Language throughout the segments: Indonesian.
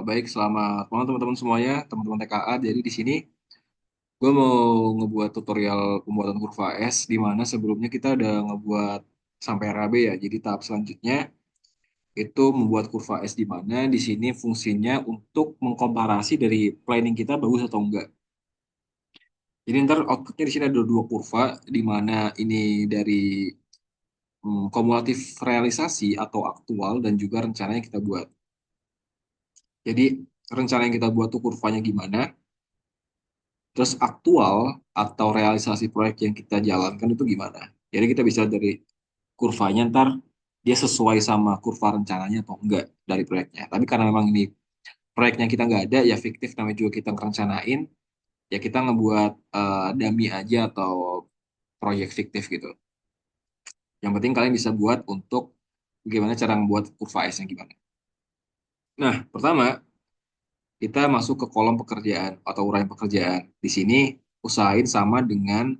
Baik, selamat malam teman-teman semuanya, teman-teman TKA. Jadi di sini gue mau ngebuat tutorial pembuatan kurva S, di mana sebelumnya kita udah ngebuat sampai RAB ya. Jadi tahap selanjutnya itu membuat kurva S, di mana di sini fungsinya untuk mengkomparasi dari planning kita bagus atau enggak. Jadi ntar outputnya di sini ada dua kurva, di mana ini dari kumulatif realisasi atau aktual dan juga rencana yang kita buat. Jadi rencana yang kita buat tuh kurvanya gimana. Terus aktual atau realisasi proyek yang kita jalankan itu gimana? Jadi kita bisa dari kurvanya ntar dia sesuai sama kurva rencananya atau enggak dari proyeknya. Tapi karena memang ini proyeknya kita nggak ada, ya fiktif namanya juga kita ngerencanain, ya kita ngebuat dummy aja atau proyek fiktif gitu. Yang penting kalian bisa buat untuk bagaimana cara membuat kurva S-nya gimana. Nah, pertama kita masuk ke kolom pekerjaan atau uraian pekerjaan. Di sini usahain sama dengan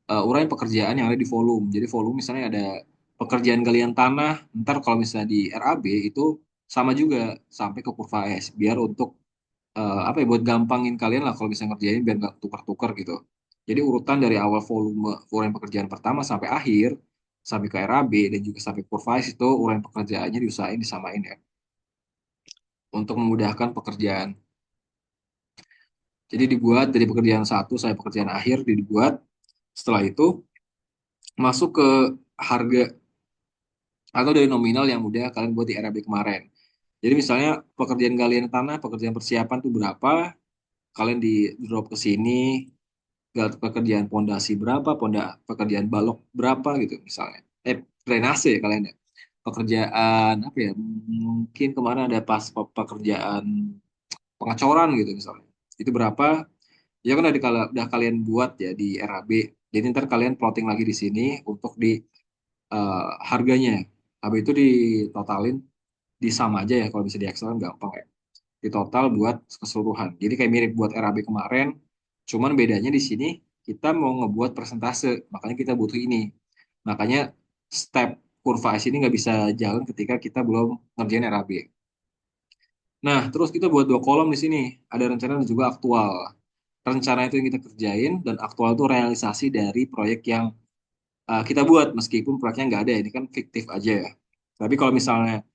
uraian pekerjaan yang ada di volume. Jadi volume misalnya ada pekerjaan galian tanah, ntar kalau misalnya di RAB itu sama juga sampai ke kurva S, biar untuk apa ya, buat gampangin kalian lah kalau bisa ngerjain biar nggak tukar-tukar gitu. Jadi urutan dari awal volume uraian pekerjaan pertama sampai akhir, sampai ke RAB dan juga sampai kurva S itu uraian pekerjaannya diusahain disamain ya, untuk memudahkan pekerjaan. Jadi dibuat dari pekerjaan satu sampai pekerjaan akhir dibuat. Setelah itu masuk ke harga atau dari nominal yang udah kalian buat di RAB kemarin. Jadi misalnya pekerjaan galian tanah, pekerjaan persiapan tuh berapa, kalian di drop ke sini, pekerjaan pondasi berapa, pekerjaan balok berapa gitu misalnya. Drainase ya kalian ya. Pekerjaan apa ya? Mungkin kemarin ada pas pekerjaan pengecoran gitu misalnya. Itu berapa? Ya kan udah kalian buat ya di RAB. Jadi ntar kalian plotting lagi di sini untuk di harganya. Habis itu ditotalin di sama aja ya, kalau bisa di Excel kan gampang ya. Di total buat keseluruhan. Jadi kayak mirip buat RAB kemarin, cuman bedanya di sini kita mau ngebuat persentase, makanya kita butuh ini. Makanya step kurva S ini nggak bisa jalan ketika kita belum ngerjain RAB. Nah, terus kita buat dua kolom di sini. Ada rencana dan juga aktual. Rencana itu yang kita kerjain, dan aktual itu realisasi dari proyek yang kita buat, meskipun proyeknya nggak ada. Ini kan fiktif aja ya. Tapi kalau misalnya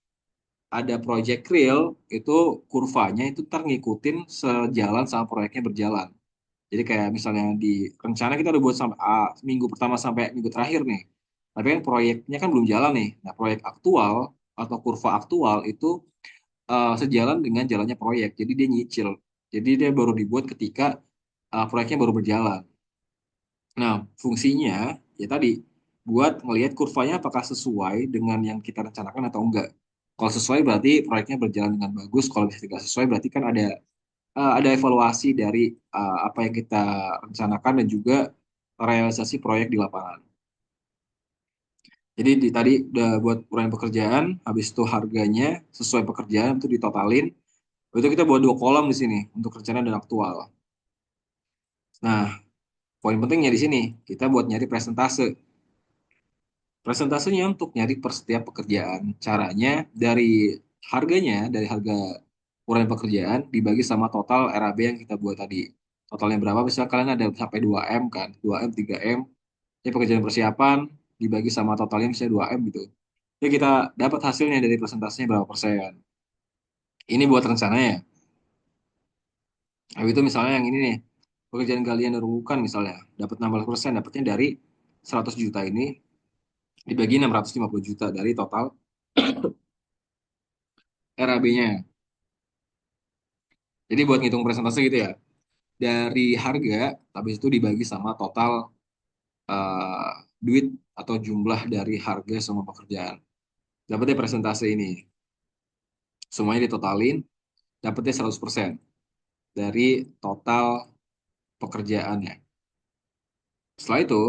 ada project real, itu kurvanya itu ntar ngikutin sejalan sama proyeknya berjalan. Jadi kayak misalnya di rencana kita udah buat sampai minggu pertama sampai minggu terakhir nih. Tapi kan proyeknya kan belum jalan nih. Nah, proyek aktual atau kurva aktual itu sejalan dengan jalannya proyek. Jadi dia nyicil. Jadi dia baru dibuat ketika proyeknya baru berjalan. Nah, fungsinya ya tadi buat ngelihat kurvanya apakah sesuai dengan yang kita rencanakan atau enggak. Kalau sesuai berarti proyeknya berjalan dengan bagus. Kalau misalnya tidak sesuai berarti kan ada evaluasi dari apa yang kita rencanakan dan juga realisasi proyek di lapangan. Jadi tadi udah buat uraian pekerjaan, habis itu harganya sesuai pekerjaan itu ditotalin. Itu kita buat dua kolom di sini untuk rencana dan aktual. Nah, poin pentingnya di sini kita buat nyari presentase. Presentasenya untuk nyari per setiap pekerjaan. Caranya dari harga uraian pekerjaan dibagi sama total RAB yang kita buat tadi. Totalnya berapa? Misalnya kalian ada sampai 2M kan, 2M, 3M. Ini pekerjaan persiapan dibagi sama totalnya misalnya 2M gitu. Jadi kita dapat hasilnya dari presentasinya berapa persen. Ini buat rencananya. Habis itu misalnya yang ini nih, pekerjaan galian dan rubukan misalnya, dapat 16%, dapatnya dari 100 juta ini dibagi 650 juta dari total RAB-nya. Jadi buat ngitung presentasi gitu ya. Dari harga, habis itu dibagi sama total eh, duit atau jumlah dari harga semua pekerjaan. Dapatnya presentasi ini. Semuanya ditotalin, dapatnya 100% dari total pekerjaannya. Setelah itu,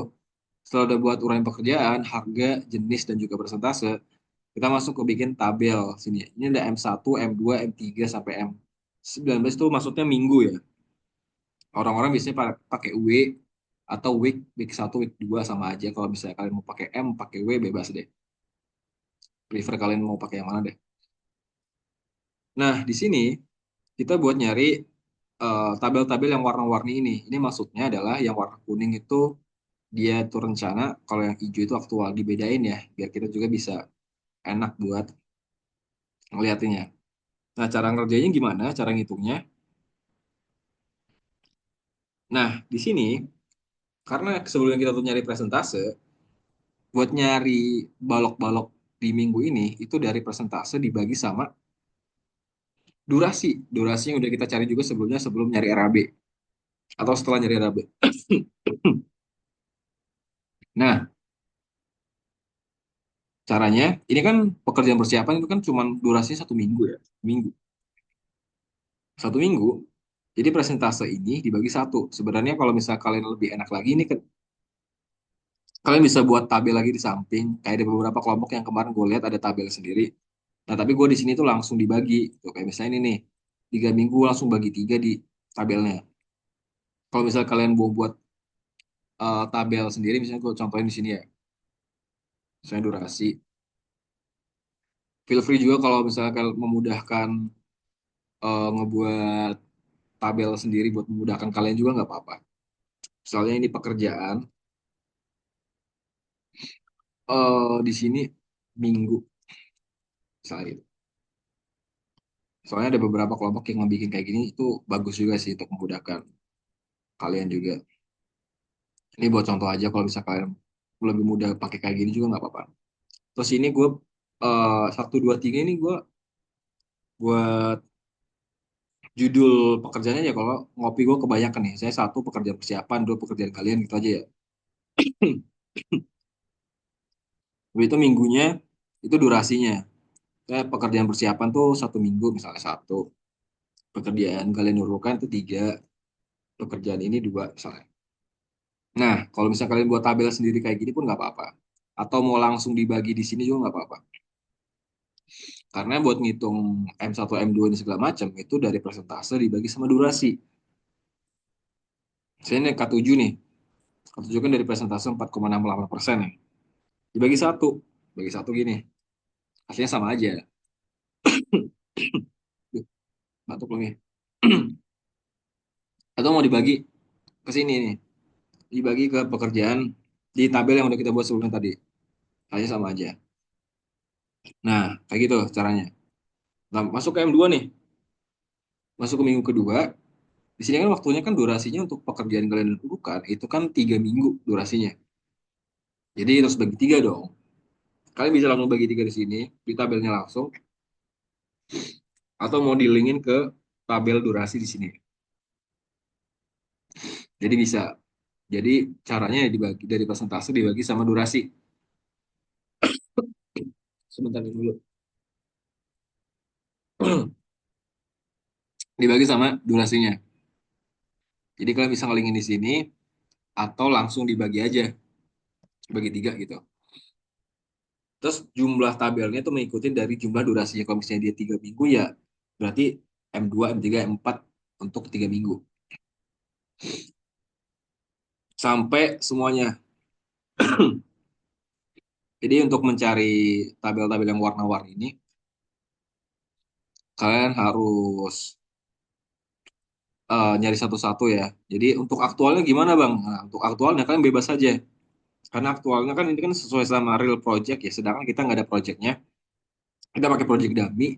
setelah udah buat uraian pekerjaan, harga, jenis, dan juga persentase, kita masuk ke bikin tabel sini. Ini ada M1, M2, M3, sampai M19 itu maksudnya minggu ya. Orang-orang biasanya pakai W atau week 1, week 2 sama aja. Kalau misalnya kalian mau pakai M, pakai W, bebas deh. Prefer kalian mau pakai yang mana deh. Nah, di sini kita buat nyari tabel-tabel yang warna-warni ini. Ini maksudnya adalah yang warna kuning itu dia itu rencana, kalau yang hijau itu aktual, dibedain ya, biar kita juga bisa enak buat ngeliatinnya. Nah, cara ngerjainnya gimana? Cara ngitungnya? Nah, di sini karena sebelum kita tuh nyari presentase, buat nyari balok-balok di minggu ini itu dari persentase dibagi sama durasi. Durasi yang udah kita cari juga sebelumnya sebelum nyari RAB atau setelah nyari RAB. Nah, caranya ini kan pekerjaan persiapan itu kan cuma durasinya 1 minggu ya, minggu. 1 minggu. Jadi presentase ini dibagi satu. Sebenarnya kalau misal kalian lebih enak lagi ini kalian bisa buat tabel lagi di samping. Kayak di beberapa kelompok yang kemarin gue lihat ada tabel sendiri. Nah, tapi gue di sini tuh langsung dibagi. Tuh, kayak misalnya ini nih, 3 minggu langsung bagi tiga di tabelnya. Kalau misal kalian mau buat tabel sendiri, misalnya gue contohin di sini ya, misalnya durasi. Feel free juga kalau misalkan memudahkan ngebuat tabel sendiri buat memudahkan kalian juga nggak apa-apa. Misalnya ini pekerjaan, di sini minggu, misalnya gitu. Soalnya ada beberapa kelompok yang ngebikin kayak gini, itu bagus juga sih untuk memudahkan kalian juga. Ini buat contoh aja kalau bisa kalian lebih mudah pakai kayak gini juga nggak apa-apa. Terus ini gue 1, 2, 3 ini gue buat judul pekerjaannya ya kalau ngopi gue kebanyakan nih. Saya satu pekerjaan persiapan, dua pekerjaan kalian gitu aja ya. Habis itu minggunya itu durasinya. Saya pekerjaan persiapan tuh 1 minggu misalnya satu. Pekerjaan kalian urukan itu tiga. Pekerjaan ini dua misalnya. Nah, kalau misalnya kalian buat tabel sendiri kayak gini pun nggak apa-apa. Atau mau langsung dibagi di sini juga nggak apa-apa. Karena buat ngitung M1, M2 ini segala macam itu dari persentase dibagi sama durasi. Saya ini K7 nih. K7 kan dari persentase 4,68% nih. Dibagi satu. Bagi satu gini. Hasilnya sama aja. Duh, batuk lagi. Atau mau dibagi ke sini nih. Dibagi ke pekerjaan di tabel yang udah kita buat sebelumnya tadi. Hasilnya sama aja. Nah, kayak gitu caranya. Nah, masuk ke M2 nih. Masuk ke minggu kedua. Di sini kan waktunya kan durasinya untuk pekerjaan kalian bukan itu kan 3 minggu durasinya. Jadi harus bagi tiga dong. Kalian bisa langsung bagi tiga di sini di tabelnya langsung atau mau dilingin ke tabel durasi di sini. Jadi bisa. Jadi caranya ya dibagi dari persentase dibagi sama durasi. Sebentar dulu. Dibagi sama durasinya. Jadi kalian bisa ngelingin di sini atau langsung dibagi aja bagi tiga gitu. Terus jumlah tabelnya tuh mengikuti dari jumlah durasinya. Kalau misalnya dia 3 minggu ya berarti M2, M3, M4 untuk 3 minggu. Sampai semuanya. Jadi untuk mencari tabel-tabel yang warna-warni ini, kalian harus nyari satu-satu ya. Jadi untuk aktualnya gimana Bang? Nah, untuk aktualnya kalian bebas saja. Karena aktualnya kan ini kan sesuai sama real project ya. Sedangkan kita nggak ada projectnya. Kita pakai project dummy,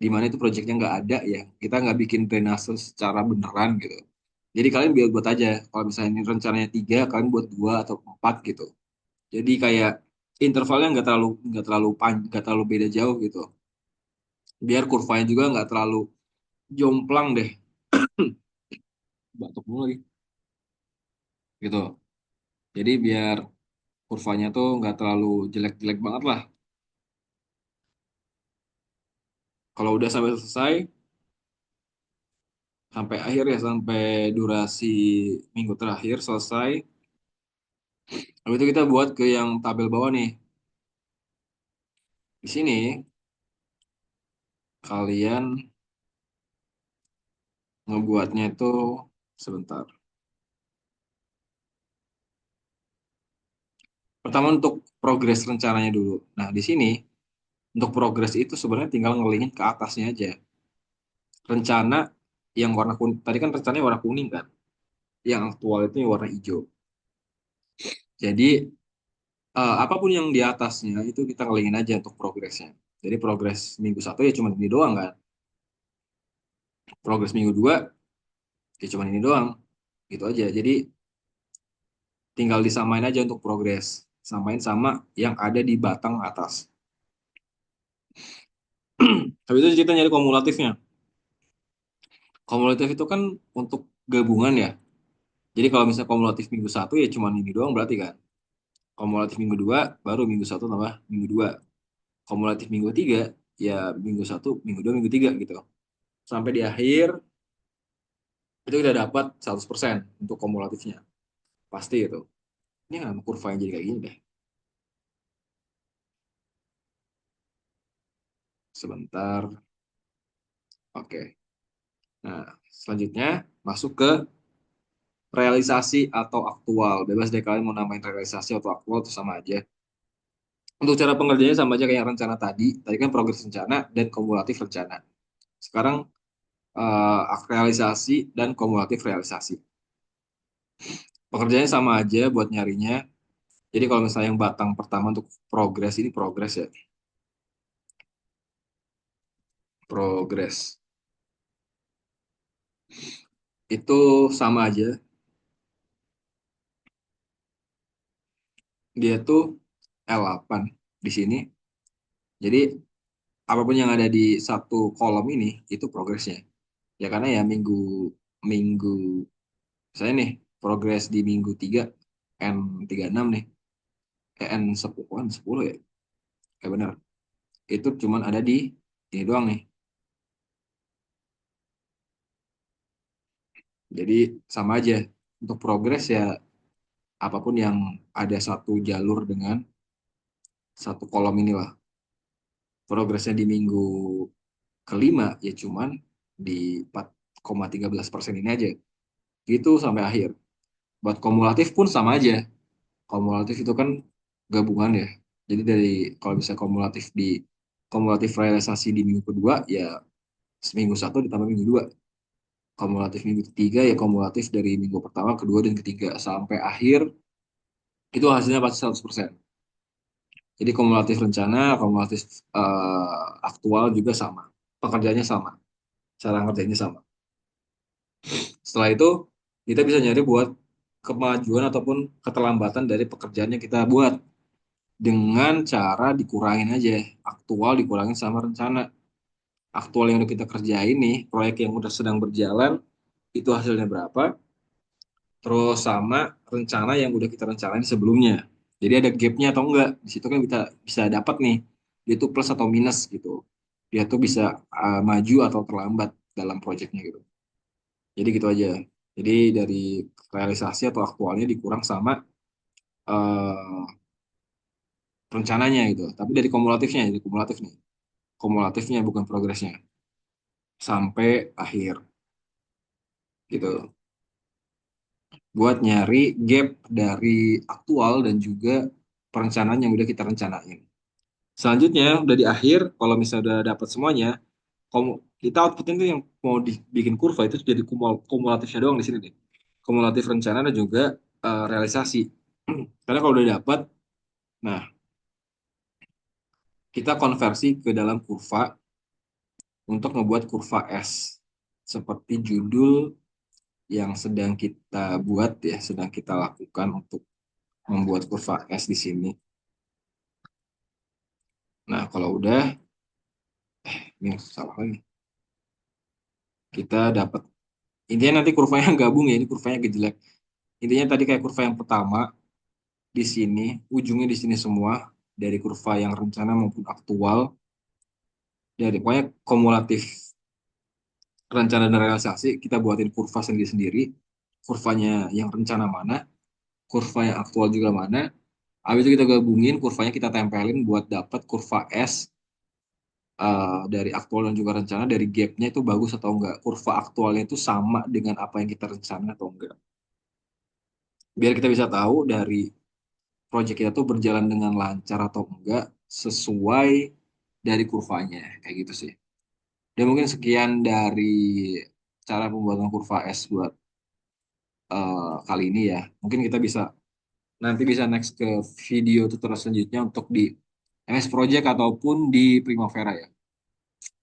di mana itu projectnya nggak ada ya. Kita nggak bikin drainase secara beneran gitu. Jadi kalian buat aja. Kalau misalnya ini rencananya tiga, kalian buat dua atau empat gitu. Jadi kayak intervalnya nggak terlalu beda jauh gitu. Biar kurvanya juga nggak terlalu jomplang deh. Batuk mulu lagi. Gitu. Jadi biar kurvanya tuh nggak terlalu jelek-jelek banget lah. Kalau udah sampai selesai, sampai akhir ya, sampai durasi minggu terakhir selesai. Habis itu kita buat ke yang tabel bawah nih. Di sini kalian ngebuatnya itu sebentar. Pertama untuk progres rencananya dulu. Nah, di sini untuk progres itu sebenarnya tinggal ngelingin ke atasnya aja. Rencana yang warna kuning, tadi kan rencananya warna kuning kan, yang aktual itu yang warna hijau. Jadi apapun yang di atasnya itu kita ngelingin aja untuk progresnya. Jadi progres minggu satu ya cuma ini doang kan. Progres minggu dua ya cuma ini doang. Gitu aja. Jadi tinggal disamain aja untuk progres. Samain sama yang ada di batang atas. Habis itu kita nyari kumulatifnya. Kumulatif itu kan untuk gabungan ya. Jadi kalau misalnya kumulatif minggu satu ya cuma ini doang berarti kan. Kumulatif minggu dua baru minggu satu tambah minggu dua. Kumulatif minggu tiga ya minggu satu, minggu dua, minggu tiga gitu. Sampai di akhir itu kita dapat 100% untuk kumulatifnya. Pasti itu. Ini kan kurva yang jadi kayak gini deh. Sebentar. Oke. Nah, selanjutnya masuk ke realisasi atau aktual. Bebas deh kalian mau namain realisasi atau aktual itu sama aja. Untuk cara pengerjaannya sama aja kayak yang rencana tadi. Tadi kan progres rencana dan kumulatif rencana. Sekarang realisasi dan kumulatif realisasi. Pekerjaannya sama aja buat nyarinya. Jadi kalau misalnya yang batang pertama untuk progres ini progres ya. Progres. Itu sama aja. Dia tuh L8 di sini. Jadi apapun yang ada di satu kolom ini itu progresnya. Ya karena ya minggu minggu saya nih progres di minggu 3 N36 nih. N10 N10 ya. Kayak bener. Itu cuman ada di ini doang nih. Jadi sama aja. Untuk progres ya apapun yang ada satu jalur dengan satu kolom inilah. Progresnya di minggu kelima ya cuman di 4,13% ini aja. Gitu sampai akhir. Buat kumulatif pun sama aja. Kumulatif itu kan gabungan ya. Jadi dari kalau bisa kumulatif realisasi di minggu kedua ya seminggu satu ditambah minggu dua. Kumulatif minggu ketiga ya kumulatif dari minggu pertama, kedua, dan ketiga sampai akhir itu hasilnya pasti 100%. Jadi kumulatif rencana, kumulatif aktual juga sama. Pekerjaannya sama, cara ngerjainnya sama. Setelah itu kita bisa nyari buat kemajuan ataupun keterlambatan dari pekerjaan yang kita buat dengan cara dikurangin aja aktual dikurangin sama rencana. Aktual yang udah kita kerjain nih, proyek yang udah sedang berjalan itu hasilnya berapa, terus sama rencana yang udah kita rencanain sebelumnya. Jadi ada gapnya atau enggak, di situ kan kita bisa dapat nih dia tuh plus atau minus gitu, dia tuh bisa maju atau terlambat dalam proyeknya gitu. Jadi gitu aja. Jadi dari realisasi atau aktualnya dikurang sama eh, rencananya gitu. Tapi dari kumulatifnya, jadi kumulatif nih. Kumulatifnya bukan progresnya. Sampai akhir gitu. Buat nyari gap dari aktual dan juga perencanaan yang udah kita rencanain. Selanjutnya udah di akhir, kalau misalnya udah dapat semuanya, kita outputnya itu yang mau dibikin kurva itu jadi kumulatifnya doang di sini deh. Kumulatif rencana dan juga realisasi. Karena kalau udah dapat, nah kita konversi ke dalam kurva untuk ngebuat kurva S. Seperti judul yang sedang kita buat ya, sedang kita lakukan untuk membuat kurva S di sini. Nah, kalau udah, ini salah lagi. Kita dapat, intinya nanti kurvanya gabung ya, ini kurvanya gejelek. Intinya tadi kayak kurva yang pertama, di sini, ujungnya di sini semua, dari kurva yang rencana maupun aktual, dari pokoknya kumulatif rencana dan realisasi, kita buatin kurva sendiri-sendiri, kurvanya yang rencana mana, kurva yang aktual juga mana. Habis itu kita gabungin, kurvanya kita tempelin buat dapat kurva S dari aktual dan juga rencana, dari gapnya itu bagus atau enggak. Kurva aktualnya itu sama dengan apa yang kita rencana atau enggak. Biar kita bisa tahu dari proyek kita tuh berjalan dengan lancar atau enggak sesuai dari kurvanya. Kayak gitu sih. Dan mungkin sekian dari cara pembuatan kurva S buat kali ini ya. Mungkin kita bisa nanti bisa next ke video tutorial selanjutnya untuk di MS Project ataupun di Primavera ya.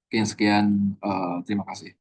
Sekian sekian, terima kasih.